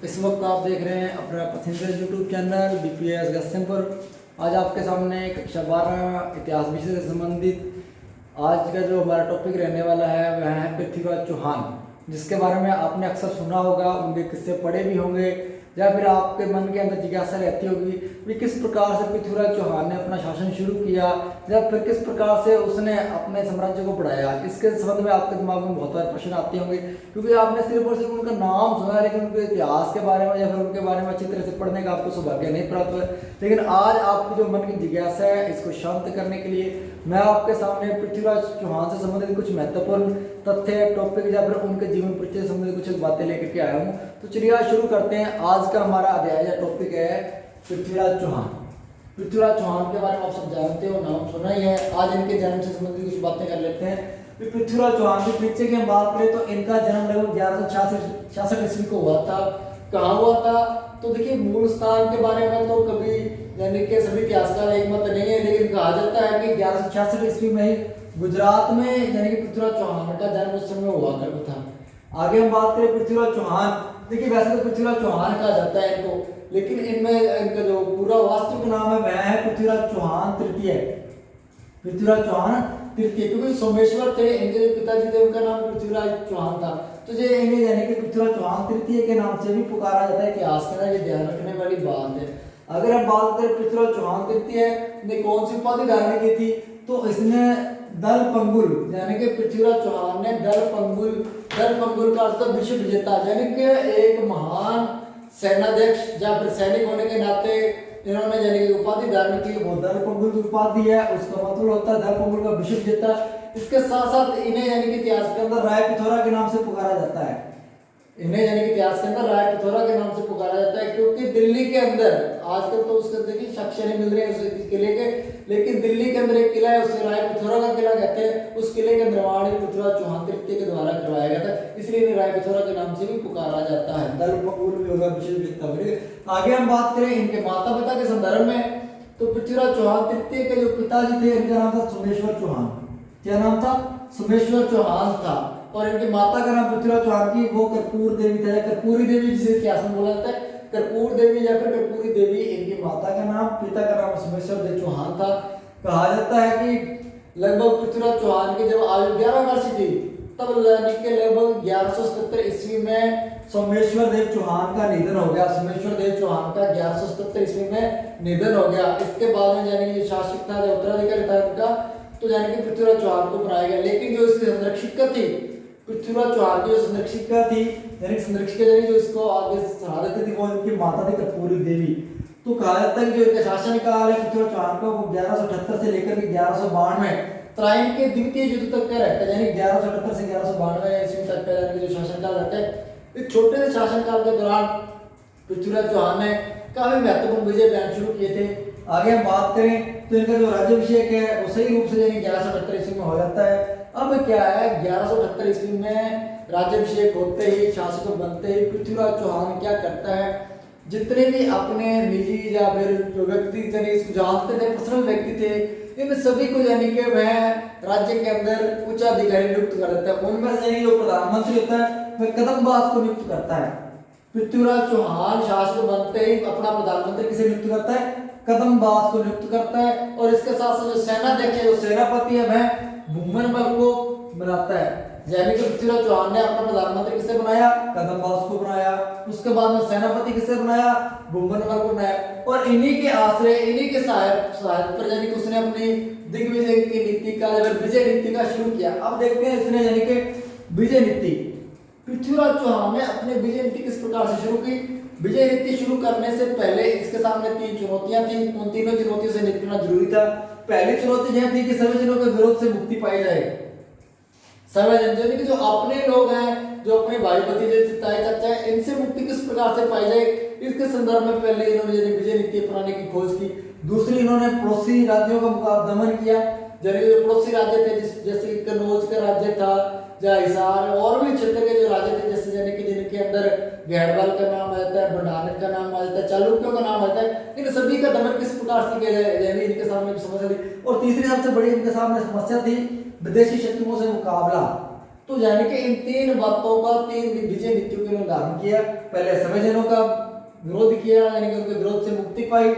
इस वक्त आप देख रहे हैं अपना पसंदीदा यूट्यूब चैनल BPS गस्सिमपुर। आज आपके सामने कक्षा 12 इतिहास विषय से संबंधित आज का जो हमारा टॉपिक रहने वाला है वह है पृथ्वीराज चौहान, जिसके बारे में आपने अक्सर सुना होगा, उनके किस्से पढ़े भी होंगे या फिर आपके मन के अंदर जिज्ञासा रहती होगी कि किस प्रकार से पृथ्वीराज चौहान ने अपना शासन शुरू किया या फिर किस प्रकार से उसने अपने साम्राज्य को बढ़ाया। इसके संबंध में आपके दिमाग में बहुत सारे प्रश्न आते होंगे, क्योंकि आपने सिर्फ और सिर्फ उनका नाम सुना है, लेकिन उनके इतिहास के बारे में या फिर उनके बारे में अच्छी तरह से पढ़ने का आपको सौभाग्य नहीं प्राप्त हुआ। लेकिन आज आपकी जो मन की जिज्ञासा है, इसको शांत करने के लिए मैं आपके सामने पृथ्वीराज चौहान से संबंधित कुछ महत्वपूर्ण तथ्य, टॉपिक या फिर उनके जीवन परिचय से संबंधित कुछ बातें लेकर के आया हूँ। तो चलिए आज शुरू करते हैं। आज का हमारा अध्याय या टॉपिक है पृथ्वीराज चौहान। पृथ्वीराज चौहान के बारे में आप सब जानते हो, नाम सुना ही है। आज इनके जन्म से संबंधित कुछ बातें कर लेते हैं। पृथ्वीराज चौहान के परिचय की हम बात करें तो इनका जन्म लगभग 1166 ईस्वी को हुआ था। कहाँ हुआ था तो देखिए, मूल स्थान के बारे में तो कभी यानी कि सभी इतिहासकार एक मत नहीं है, लेकिन कहा जाता है कि 1166 ईस्वी में ही गुजरात में यानी कि पृथ्वीराज चौहान का जन्म उस समय हुआ करता था। आगे हम बात करें पृथ्वीराज चौहान। देखिए, वैसे तो पृथ्वीराज चौहान कहा जाता है इनको, लेकिन इनमें इनका जो पूरा वास्तविक नाम है वह है पृथ्वीराज चौहान तृतीय। पृथ्वीराज चौहान तृतीय, क्योंकि सोमेश्वर थे इनके जो पिताजी थे, उनका नाम पृथ्वीराज चौहान था, तो ये इन्हें यानी कि पृथ्वीराज चौहान तृतीय के नाम से भी पुकारा जाता है। इतिहास के अंदर ये ध्यान रखने वाली बात है। अगर हम बात करें पृथ्वीराज चौहान तृतीय ने कौन सी उपाधि धारण की थी, तो इसने दल पंगुल यानी कि पृथ्वीराज चौहान ने दल पंगुल का अर्थ विश्व विजेता यानी कि एक महान सेनाध्यक्ष या फिर सैनिक होने के नाते इन्होंने यानी कि उपाधि धारण की, वो दल पंगुल की उपाधि है। उसका मतलब होता है दल पंगुल का विश्व विजेता। इसके साथ साथ इन्हें यानी कि इतिहास के अंदर राय पिथौरा के नाम से पुकारा जाता है। इन्हें यानी कि इतिहास के अंदर राय पिथौरा के नाम से पुकारा जाता है, क्योंकि दिल्ली के अंदर आजकल तो उसके देखिए साक्ष्य नहीं मिल रहे हैं उस किले के, लेकिन दिल्ली के अंदर एक किला है, उसे राय पिथौरा का किला कहते हैं। उस किले का निर्माण पृथ्वीराज चौहान तृतीय के द्वारा करवाया गया था, इसलिए इन्हें राय पिथौरा के नाम से भी पुकारा जाता है। दल पंगुल भी होगा, विश्व विजेता। आगे हम बात करें इनके माता पिता के संदर्भ में, तो पृथ्वीराज चौहान तृतीय के जो पिताजी थे इनका नाम था सोमेश्वर चौहान। क्या नाम था? सोमेश्वर चौहान था। और इनकी माता का नाम पृथ्वीराज चौहान की वो कर्पूर देवी था, या कर्पूरी देवी जिसे इतिहास में बोला जाता है, कर्पूर देवी या फिर कर्पूरी देवी इनकी माता का नाम। पिता का नाम सोमेश्वर देव चौहान था। कहा जाता है कि लगभग पृथ्वीराज चौहान की जब आयु 11 वर्ष थी, तब यानी कि लगभग 1177 ईस्वी में सोमेश्वर देव चौहान का निधन हो गया। सोमेश्वर देव चौहान का 1177 ईस्वी में निधन हो गया। इसके बाद में यानी कि शासक था, जो उत्तराधिकारी था उनका, तो यानी कि पृथ्वीराज चौहान को बनाया गया। लेकिन जो इसकी संरक्षिका थी, पृथ्वीराज चौहान की जो संरक्षिका थी यानी संरक्षिका यानी जो इसको आगे सहारा देती थी, वो इनकी माता थी कर्पूरी देवी। तो कहा जाता है कि जो इनका शासन काल है पृथ्वीराज चौहान का, वो 1178 से लेकर के 1192 त्राइन के द्वितीय युद्ध तक का रहता है, यानी 1178 से 1192 ईस्वी तक का यानी जो शासन काल रहता है। इस छोटे से शासन काल के दौरान पृथ्वीराज चौहान ने काफी महत्वपूर्ण विजय बयान शुरू किए थे। आगे हम बात करें तो इनका जो राज्याभिषेक है वो सही रूप से यानी 1178 ईस्वी में हो जाता है। अब क्या है, 1178 ईस्वी में राज्याभिषेक होते ही, शासक बनते ही पृथ्वीराज चौहान क्या करता है, जितने भी अपने निजी या फिर जो व्यक्ति थे इसको जानते थे, पर्सनल व्यक्ति थे, इन सभी को यानी कि वह राज्य के अंदर उच्च अधिकारी नियुक्त कर देता है। उनमें से यानी जो प्रधानमंत्री होता है वह कदमबाज को नियुक्त करता है। पृथ्वीराज चौहान शासक बनते ही अपना प्रधानमंत्री किसे नियुक्त करता है? कदमबाज को नियुक्त करता है। और इसके साथ साथ जो सेनाध्यक्ष है, जो सेनापति है, वह भूमनमल को बनाता है। यानी कि पृथ्वीराज चौहान ने अपना प्रधानमंत्री किसे बनाया? कदमबाज को बनाया। उसके बाद में सेनापति किसे बनाया? भूमनमल को बनाया। और इन्हीं के आश्रय, इन्हीं के सहायता पर यानी कि उसने अपनी दिग्विजय की नीति का या विजय नीति का शुरू किया। अब देखते हैं इसने यानी कि विजय नीति, पृथ्वीराज चौहान ने अपने विजय नीति किस प्रकार से शुरू की। विजय नीति शुरू करने से पहले इसके सामने 3 चुनौतियां थी। उन तीनों चुनौतियों से निपटना जरूरी था। पहली चुनौती यह थी कि सभी जनों के विरोध से मुक्ति पाई जाए। सभी जन यानी कि जो अपने लोग हैं, जो अपने भाई भतीजे ताए चाचा है, इनसे मुक्ति किस प्रकार से पाई जाए, इसके संदर्भ में पहले इन्होंने विजय नीति अपनाने की खोज की। दूसरी, इन्होंने पड़ोसी राज्यों का दमन किया। जैसे जो पड़ोसी राज्य थे जैसे कन्नौज का राज्य था, या हिसार और भी क्षेत्र के जो राज्य थे, जैसे यानी कि जिनके अंदर गहड़वाल का नाम आ जाता है, भंडारन का नाम आ जाता है, चालुक्यों का नाम आता है, इन सभी का दमन किस प्रकार से किया जाए, यानी इनके सामने समस्या थी। और तीसरी सबसे बड़ी इनके सामने समस्या थी विदेशी शत्रुओं से मुकाबला। तो यानी कि इन तीन बातों का, तीन विजय नीतियों का निर्धारण किया। पहले समझनों का विरोध किया, यानी कि उनके विरोध से मुक्ति पाई।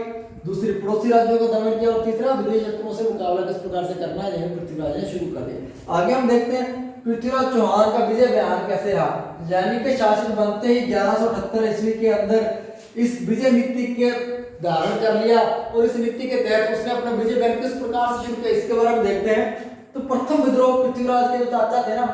दूसरी पड़ोसी राज्यों का दमन किया और तीसरा विदेशी शत्रुओं से मुकाबला किस प्रकार से करना है, यह पृथ्वीराज ने शुरू कर दिया। आगे हम देखते हैं पृथ्वीराज चौहान का विजय बयान कैसे रहा। यानी कि शासक बनते ही 1178 ईस्वी के अंदर इस विजय नीति के धारण कर लिया और इस नीति के तहत उसने अपना विजय बयान किस प्रकार से शुरू किया, इसके बारे में देखते हैं। तो प्रथम विद्रोह पृथ्वीराज के जो चाचा थे ना,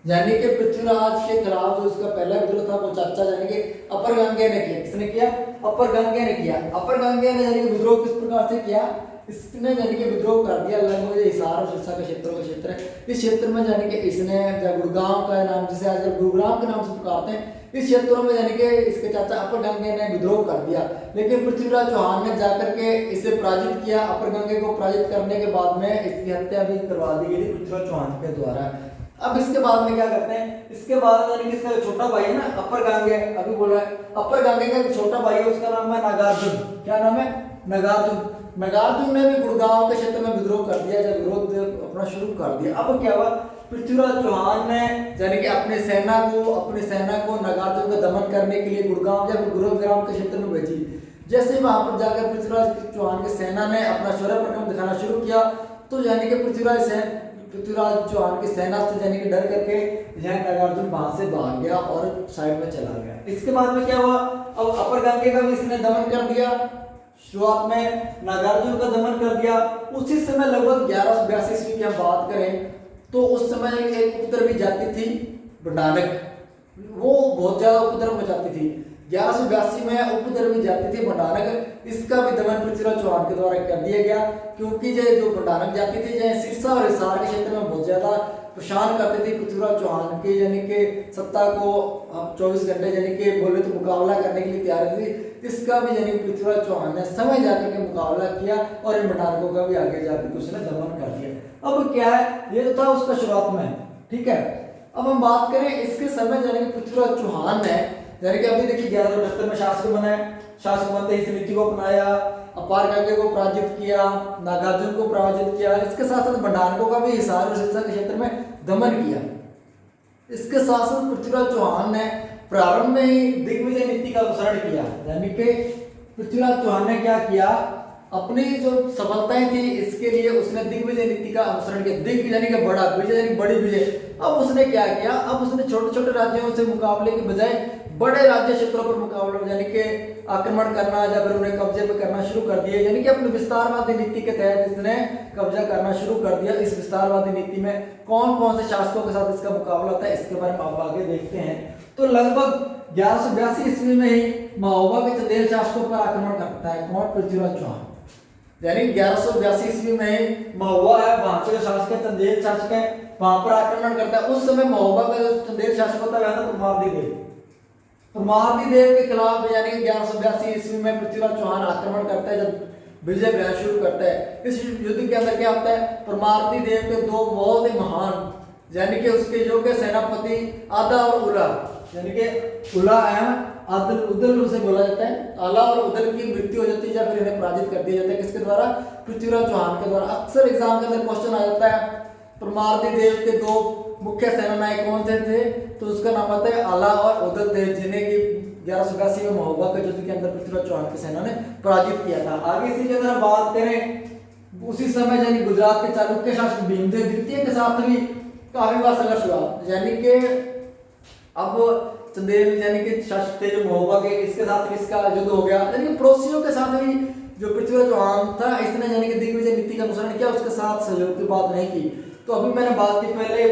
यानी कि पृथ्वीराज के खिलाफ जो इसका पहला विद्रोह था वो चाचा यानी कि अपर गंगे ने किया। किसने किया? अपर गंगे ने किया। अपर गंगे ने यानी कि विद्रोह किस प्रकार से किया, इसने यानी कि विद्रोह कर दिया लगभग हिसार और सिरसा के क्षेत्रों का क्षेत्र है, इस क्षेत्र में यानी कि इसने गुड़गांव का नाम, जिसे आजकल गुरुग्राम के नाम से पुकारते हैं, इस क्षेत्रों में यानी कि इसके चाचा अपर गंगे ने विद्रोह कर दिया। लेकिन पृथ्वीराज चौहान ने जाकर के इसे पराजित किया। अपर गंगे को पराजित करने के बाद में इसकी हत्या भी करवा दी गई पृथ्वीराज चौहान के द्वारा। अब इसके बाद में क्या करते हैं, इसके बाद में यानी कि इसका छोटा भाई है ना अपर गांगे, अभी बोल रहा है अपर गांगे का छोटा भाई है, उसका नाम है नागार्जुन। क्या नाम है? नागार्जुन। नागार्जुन ने भी गुड़गांव के क्षेत्र में विद्रोह कर दिया, जब विरोध अपना शुरू कर दिया। अब क्या हुआ, पृथ्वीराज चौहान ने यानी कि अपने सेना को नागार्जुन का दमन करने के लिए गुड़गांव या गुरुग्राम के क्षेत्र में भेजी। जैसे वहां पर जाकर पृथ्वीराज चौहान की सेना ने अपना शौर्य पराक्रम दिखाना शुरू किया, तो यानी कि पृथ्वीराज चौहान की सेना से यानी कि डर करके यह नागार्जुन वहां से भाग गया और साइड में चला गया। इसके बाद में क्या हुआ, अब अपर गंगे का भी इसने दमन कर दिया। शुरुआत में नागार्जुन का दमन कर दिया। उसी समय लगभग 1182 ईस्वी की हम बात करें तो उस समय एक उपद्रवी जाति थी बंडानक, वो बहुत ज्यादा उपद्रव मचाती थी। 1182 में उपद्रवी जाति थी बंडानक, इसका भी दमन पृथ्वीराज चौहान के द्वारा कर दिया गया, क्योंकि जो बंडानक जाति थी जो सिरसा और हिसार के क्षेत्र में बहुत ज्यादा परेशान करती थी पृथ्वीराज चौहान के यानी कि सत्ता को 24 घंटे यानी कि बोले तो मुकाबला करने के लिए तैयार थी। इसका भी यानी पृथ्वीराज चौहान ने समय जाकर के मुकाबला किया और इन बंडानकों का भी आगे जाकर उसने दमन कर दिया। अब क्या है, ये तो था उसका शुरुआत में, ठीक है। अब हम बात करें इसके समय यानी कि पृथ्वीराज चौहान ने यानी कि अभी देखिए 1178 में शासक बनाए, शासक बनते इस नीति को अपनाया, अपार गंगे को पराजित किया, नागार्जुन को पराजित किया, इसके साथ साथ बंडानकों का भी हिसार और सिरसा के क्षेत्र में दमन किया। इसके साथ साथ पृथ्वीराज चौहान ने प्रारंभ में ही दिग्विजय नीति का अनुसरण किया। यानी कि पृथ्वीराज चौहान ने क्या किया, अपनी जो सफलताएं थी इसके लिए उसने दिग्विजय नीति का अनुसरण किया। दिग्विजय यानी कि बड़ा, विजय यानी बड़ी विजय। अब उसने क्या किया, अब उसने छोटे छोटे राज्यों से मुकाबले के बजाय बड़े राज्य क्षेत्रों पर मुकाबला यानी कि आक्रमण करना या फिर उन्हें कब्जे पर करना शुरू कर दिया। यानी कि अपनी विस्तारवादी नीति के तहत इसने कब्जा करना शुरू कर दिया। इस विस्तारवादी नीति में कौन कौन से शासकों के साथ इसका मुकाबला होता है, इसके बारे में आप आगे देखते हैं। तो लगभग 1182 ईस्वी में ही महोबा के चंदेल शासकों पर आक्रमण करता है कौन, पृथ्वीराज चौहान। यानी 1182 ईस्वी में महोबा है, वहां के जो शासक है चंदेल शासक है, वहां पर आक्रमण करता है। उस समय महोबा का जो चंदेल शासक होता है परमार्दी देव के खिलाफ यानी 1182 ईस्वी में पृथ्वीराज चौहान आक्रमण करता है, जब विजय बयान शुरू करता है। इस युद्ध के अंदर क्या होता है, परमार्दी देव के दो बहुत ही महान यानी कि उसके योग्य सेनापति आदा और उला, यानी कि उला एवं आदल उदल उसे बोला जाता है, आला और उदल की मृत्यु हो जाती है या फिर इन्हें पराजित कर दिया जाता है। किसके द्वारा? पृथ्वीराज चौहान के द्वारा। अक्सर एग्जाम के अंदर क्वेश्चन आ जाता है परमार्दी देव के दो मुख्य सेनानायक कौन थे, तो उसका नाम आता है आला और उदल थे, जिन्हें कि 1182 में महोबा के युद्ध के अंदर पृथ्वीराज चौहान की सेना ने पराजित किया था। आगे इसी के अंदर बात करें, उसी समय यानी गुजरात के चालुक्य शासक भीमदेव द्वितीय के साथ भी काफी बार संघर्ष हुआ। यानी कि अब चंदेल यानी कि शासक थे जो महोबा के, इसके साथ इसका युद्ध हो गया। यानी पड़ोसियों के साथ भी जो पृथ्वीराज चौहान था इसने यानी कि दिग्विजय नीति का अनुसरण किया, उसके साथ सहयोग की बात नहीं की। तो अभी मैंने बात की, पहले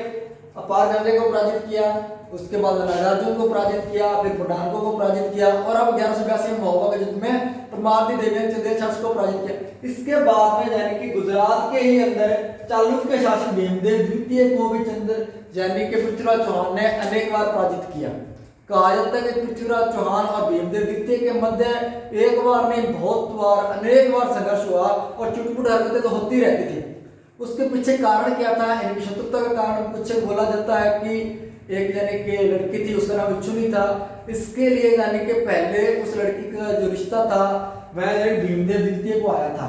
अपार गंगे को पराजित किया, उसके बाद नागार्जुन को पराजित किया, फिर बंडानकों को पराजित किया और अब 1182 में महोबा के युद्ध में परमार्दी देव ने चंदेल शासक को पराजित किया। इसके बाद में यानी कि गुजरात के ही अंदर चालुक्य शासक भीमदेव द्वितीय को भी चंद्र यानी कि पृथ्वीराज चौहान ने अनेक बार पराजित किया। कहा जाता है कि पृथ्वीराज चौहान और भीमदेव द्वितीय के मध्य एक बार नहीं बहुत बार अनेक बार संघर्ष हुआ और चुटपुट हरकतें तो होती रहती थी। उसके पीछे कारण क्या था, इनकी शत्रुता का कारण पीछे बोला जाता है कि एक यानी कि लड़की थी, उसका नाम इच्छुनी था। इसके लिए यानी कि पहले उस लड़की का जो रिश्ता था वह यानी भीमदेव द्वितीय को आया था,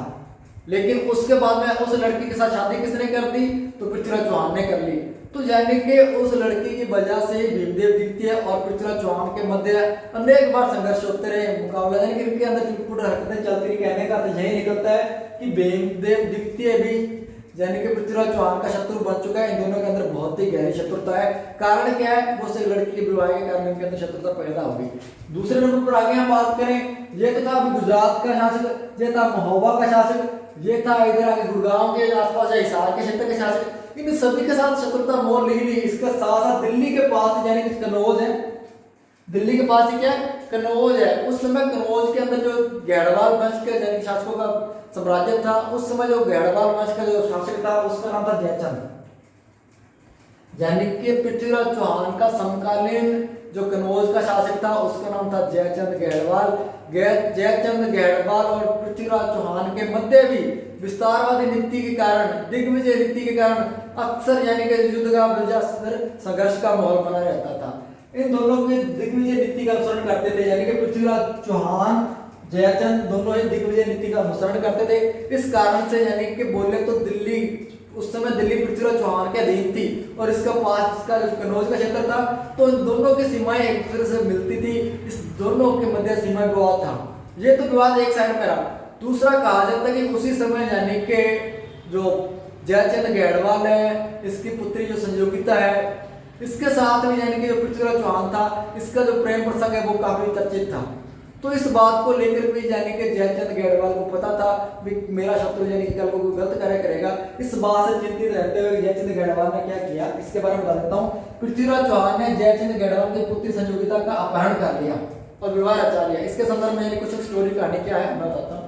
लेकिन उसके बाद में उस लड़की के साथ शादी किसने कर दी, तो पृथ्वीराज चौहान ने कर ली। तो यानी कि उस लड़की की वजह से भीमदेव द्वितीय और पृथ्वीराज चौहान के मध्य अनेक बार संघर्ष होते रहे, मुकाबला, यानी कि इनके अंदर चिटपुट हरकतें चलती रही। कहने का अर्थ यही निकलता है कि भीमदेव द्वितीय भी यानी कि पृथ्वीराज चौहान का शत्रु बन चुका है। इन दोनों के अंदर बहुत ही गहरी शत्रुता है। कारण क्या है? वो से लड़की के विवाह के कारण इनके अंदर शत्रुता पैदा हो गई। दूसरे नंबर पर आगे हम बात करें, ये तो था गुजरात का शासक, ये था महोबा का शासक, ये था इधर आगे गुड़गांव के आसपास या हिसार के क्षेत्र के शासक। इन सभी के साथ शत्रुता मोल ली। इसका साथ साथ दिल्ली के पास यानी कि कन्नौज है, दिल्ली के पास ही क्या है? कन्नौज है। उस समय कन्नौज के अंदर जो गढ़वाल वंश के यानी शासकों का साम्राज्य था, उस समय जो गढ़वाल वंश का जो शासक था उसका नाम था जयचंद। यानी कि पृथ्वीराज चौहान का समकालीन जो कन्नौज का शासक था उसका नाम था जयचंद गढ़वाल। जयचंद गढ़वाल और पृथ्वीराज चौहान के मध्य भी विस्तारवादी नीति के कारण, दिग्विजय नीति के कारण अक्सर यानी कि युद्ध का संघर्ष का माहौल बना रहता था। इन दोनों के दिग्विजय नीति का अनुसरण करते थे, यानी कि पृथ्वीराज चौहान जयचंद दोनों ही दिग्विजय नीति का अनुसरण करते थे। इस कारण से यानी कि बोले तो दिल्ली, उस समय दिल्ली पृथ्वीराज चौहान के अधीन थी और इसका पास का जो कन्नौज का क्षेत्र था, तो इन दोनों की सीमाएं एक दूसरे से मिलती थी। इस दोनों के मध्य सीमा विवाद था। ये तो विवाद एक साइड में रहा। दूसरा कहा जाता है कि उसी समय यानी कि जो जयचंद गढ़वाल है, इसकी पुत्री जो संयोगिता है, इसके साथ में यानी कि जो पृथ्वीराज चौहान था, इसका जो प्रेम प्रसंग है वो काफी चर्चित था। तो इस बात को लेकर भी यानी कि जयचंद गढ़वाल को पता था कि मेरा शत्रु यानी कि कल को कोई गलत कार्य करेगा। इस बात से चिंतित रहते हुए जयचंद गढ़वाल ने क्या किया, इसके बारे में बता देता हूँ। पृथ्वीराज चौहान ने जयचंद गढ़वाल की पुत्री संयोगिता का अपहरण कर लिया और विवाह रचा लिया। इसके संदर्भ में यानी कुछ स्टोरी कहानी क्या है मैं बताता हूँ।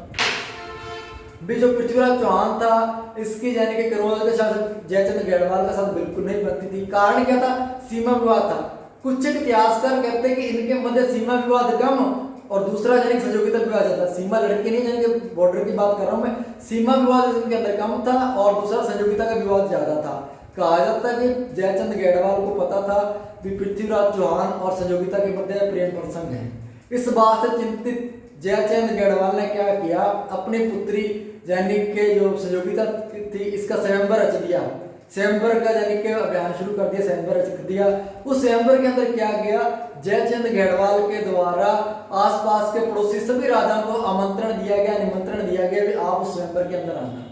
भी जो पृथ्वीराज चौहान था, इसकी यानी कि कन्नौज के शासक जयचंद गढ़वाल के साथ बिल्कुल नहीं बनती थी। कारण क्या था? सीमा विवाद था। कुछ इतिहासकार कहते हैं कि इनके मध्य सीमा विवाद कम और दूसरा यानी संयोगिता विवाद ज्यादा। सीमा लड़के नहीं, यानी कि बॉर्डर की बात कर रहा हूं मैं। सीमा विवाद इनके अंदर कम था और दूसरा संयोगिता का विवाद ज्यादा था। कहा जाता है कि जयचंद गढ़वाल को पता था कि पृथ्वीराज चौहान और संयोगिता के मध्य प्रेम प्रसंग है। इस बात से चिंतित जयचंद गढ़वाल ने क्या किया, अपनी पुत्री यानी कि जो संयोगिता थी इसका स्वयंवर रच दिया। स्वयंवर का यानी कि अभियान शुरू कर दिया, स्वयंवर रच दिया। उस स्वयंवर के अंदर क्या किया, जयचंद गढ़वाल के द्वारा आसपास के पड़ोसी सभी राजाओं को आमंत्रण दिया गया, निमंत्रण दिया गया कि आप उस स्वयंवर के अंदर आना।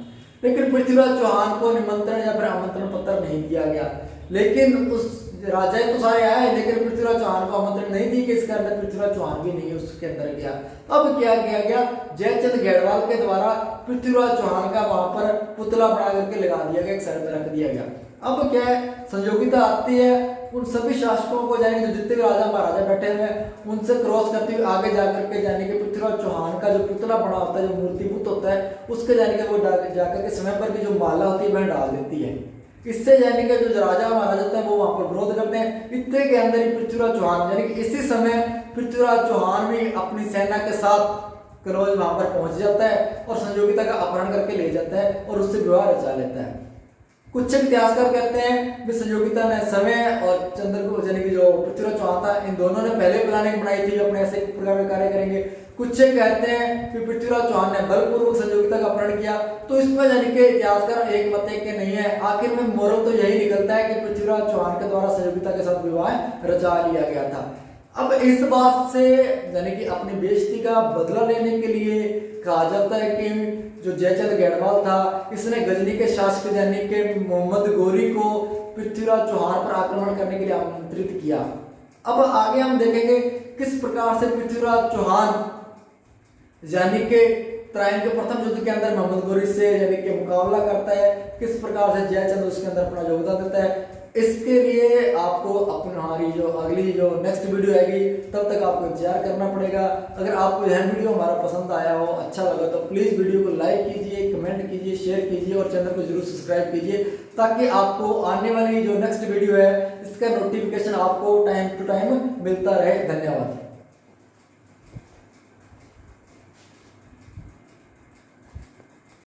लेकिन पृथ्वीराज चौहान को निमंत्रण या फिर आमंत्रण पत्र नहीं दिया गया। लेकिन उस राजा तो सारे आए, लेकिन पृथ्वीराज चौहान को आमंत्रण नहीं दी कि इसके अंदर पृथ्वीराज चौहान भी नहीं उसके अंदर गया। अब क्या किया गया, जयचंद गढ़वाल के द्वारा पृथ्वीराज चौहान का वहां पर पुतला बना करके लगा दिया गया, एक साइड में रख दिया गया। अब क्या है, संयोगिता आती है, उन सभी शासकों को यानी कि जितने भी राजा महाराजा बैठे हुए हैं उनसे क्रॉस करते हुए आगे जाकर के यानी कि पृथ्वीराज चौहान का जो पुतला बना होता है, जो मूर्तिभूत होता है, उसके यानी कि वो जाकर के समय पर की जो माला होती है वह डाल देती है। इससे यानी कि जो राजा महाराजा थे वो वहां पर विरोध करते हैं। इतने के अंदर ही पृथ्वीराज चौहान यानी कि इसी समय पृथ्वीराज चौहान भी अपनी सेना के साथ कन्नौज वहां पर पहुंच जाता है और संयोगिता का अपहरण करके ले जाता है और उससे विवाह रचा लेता है। कुछ इतिहासकार कहते हैं कि संयोगिता ने समय और चंद्र को यानी कि जो पृथ्वीराज चौहान था, इन दोनों ने पहले प्लानिंग बनाई थी अपने ऐसे प्रकार के कार्य करेंगे। कुछ कहते हैं कि पृथ्वीराज चौहान ने बलपूर्वक संयोगिता का अपहरण किया। तो इसमें यानी कि इतिहासकार एक मत है कि नहीं है। आखिर में मोरल तो यही निकलता है कि पृथ्वीराज चौहान के द्वारा संयोगिता के साथ विवाह रचा लिया गया था। अब इस बात से यानी कि अपनी बेइज्जती का बदला लेने के लिए कहा जाता है कि जो जयचंद गढ़वाल था, इसने गजनी के शासक यानी कि मोहम्मद गोरी को पृथ्वीराज चौहान पर आक्रमण करने के लिए आमंत्रित किया। अब आगे हम देखेंगे किस प्रकार से पृथ्वीराज चौहान यानी कि त्राइन के प्रथम युद्ध के अंदर मोहम्मद गोरी से यानी कि मुकाबला करता है, किस प्रकार से जयचंद उसके अंदर अपना योगदान देता है। इसके लिए आपको अपनी हमारी जो अगली जो नेक्स्ट वीडियो आएगी तब तक आपको इंतजार करना पड़ेगा। अगर आपको यह वीडियो हमारा पसंद आया हो, अच्छा लगा तो प्लीज़ वीडियो को लाइक कीजिए, कमेंट कीजिए, शेयर कीजिए और चैनल को जरूर सब्सक्राइब कीजिए ताकि आपको आने वाली जो नेक्स्ट वीडियो है इसका नोटिफिकेशन आपको टाइम टू टाइम मिलता रहे। धन्यवाद।